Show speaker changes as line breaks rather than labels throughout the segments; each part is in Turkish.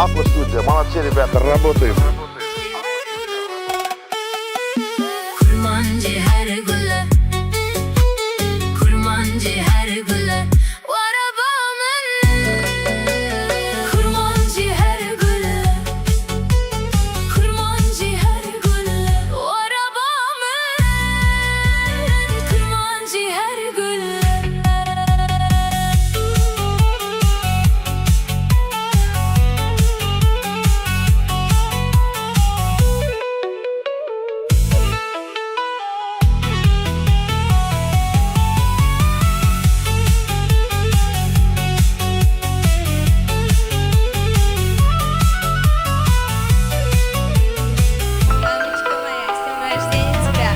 Аква студия, молодцы, ребята, работаем.
Kurmancı her güle, kurmancı her güle, arabamın. Kurmancı her güle, kurmancı her güle, arabamın. Kurmancı her güle.
Мамочка моя, с днем рождения тебя.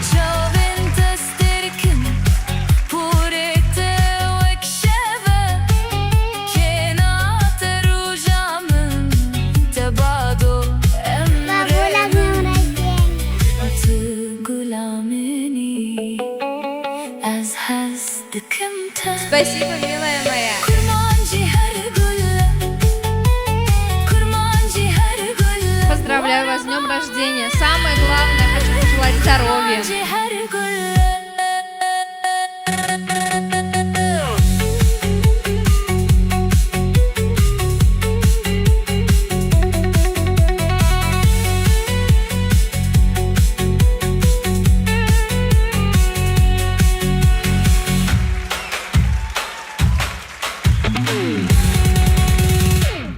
Giovente sterken, purete vekşeve, kenate rujamın, tebado emremin, atı gulamini, az hastıkımta.
Спасибо, милая моя.
Kurmancı her gülle, kurmancı her gülle.
Поздравляю вас с днем рождения. Самое главное, хочу пожелать здоровья.
Kurmancı her gülle.